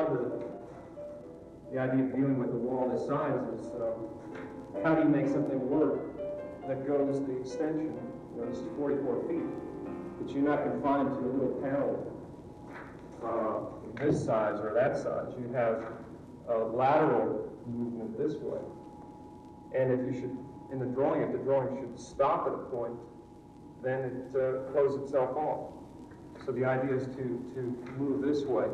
part of the idea of dealing with the wall this size is how do you make something work that goes the extension? You know, this is 44 feet, but you're not confined to a little panel this size or that size. You have a lateral movement this way. And if you should, in the drawing, if the drawing should stop at a point, then it closes itself off. So the idea is to move this way.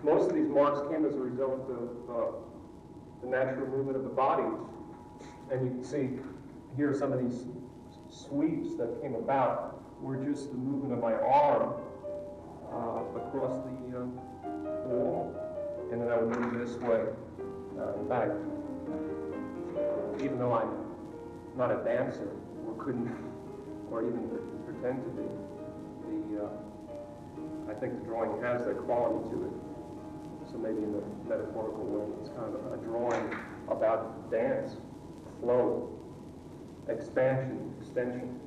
Most of these marks came as a result of the natural movement of the body. And you can see here some of these sweeps that came about were just the movement of my arm across the wall. And then I would move this way and back. Even though I'm not a dancer, or couldn't, or even pretend to be, I think the drawing has that quality to it. So maybe in a metaphorical way, it's kind of a drawing about dance, flow, expansion, extension.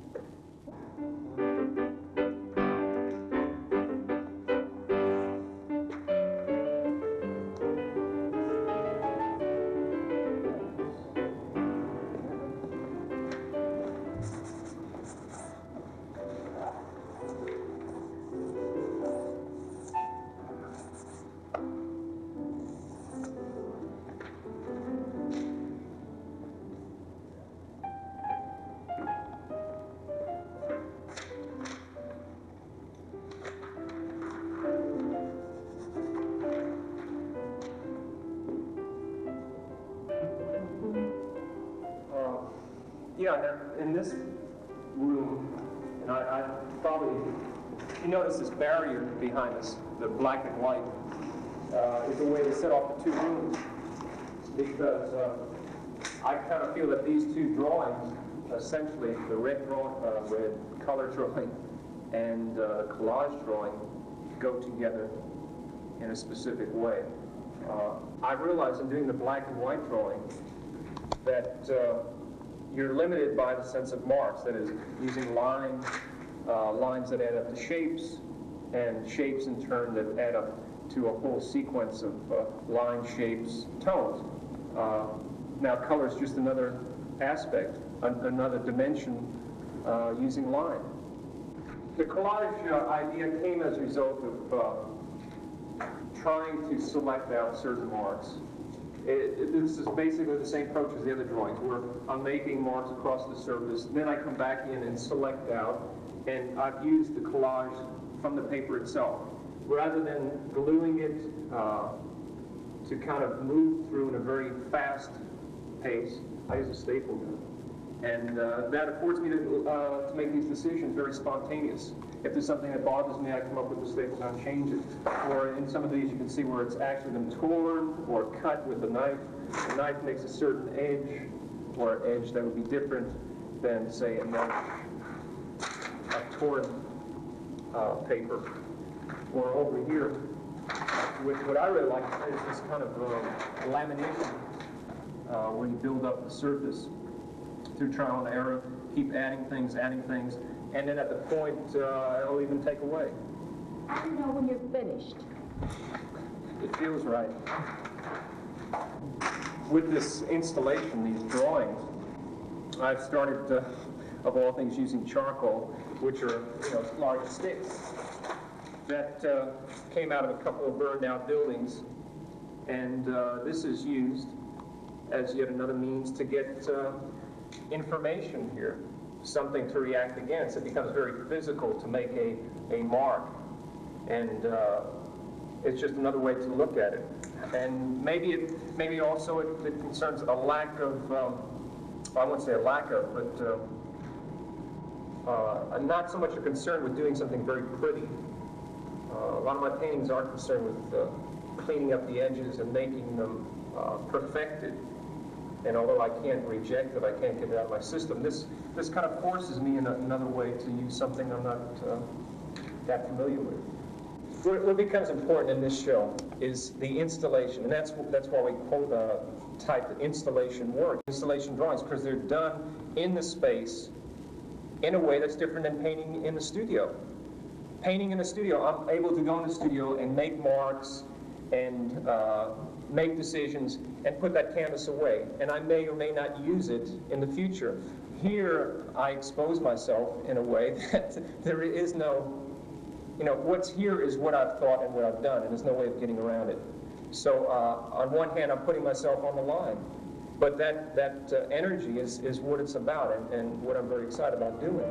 Yeah, in this room, and I probably, you notice this barrier behind us, the black and white, is a way to set off the two rooms, because I kind of feel that these two drawings, essentially the red color drawing and collage drawing, go together in a specific way. I realize in doing the black and white drawing that you're limited by the sense of marks, that is, using lines that add up to shapes, and shapes in turn that add up to a whole sequence of line, shapes, tones. Now color is just another aspect, another dimension using line. The collage idea came as a result of trying to select out certain marks. This is basically the same approach as the other drawings, where I'm making marks across the surface, then I come back in and select out, and I've used the collage from the paper itself. Rather than gluing it to kind of move through in a very fast pace, I use a staple gun. And that affords me to make these decisions very spontaneous. If there's something that bothers me, I come up with the staple gun and change it. Or in some of these, you can see where it's actually been torn or cut with a knife. The knife makes a certain edge, or an edge that would be different than, say, a torn paper. Or over here, what I really like is this kind of lamination, where you build up the surface through trial and error, keep adding things, and then at the point, I'll even take away. How do you know when you're finished? It feels right. With this installation, these drawings, I've started, of all things, using charcoal, which are, large sticks that came out of a couple of burned out buildings, and this is used as yet another means to get information here, something to react against. It becomes very physical to make a mark, and it's just another way to look at it. And maybe also it concerns a lack of, I wouldn't say a lack of, but not so much a concern with doing something very pretty. A lot of my paintings are concerned with cleaning up the edges and making them perfected. And although I can't reject it, I can't get it out of my system, this kind of forces me in another way to use something I'm not that familiar with. What becomes important in this show is the installation, and that's why we type the installation work, installation drawings, because they're done in the space in a way that's different than painting in the studio. Painting in the studio, I'm able to go in the studio and make marks and make decisions and put that canvas away. And I may or may not use it in the future. Here, I expose myself in a way that there is no, what's here is what I've thought and what I've done, and there's no way of getting around it. So on one hand, I'm putting myself on the line, but that energy is what it's about and what I'm very excited about doing.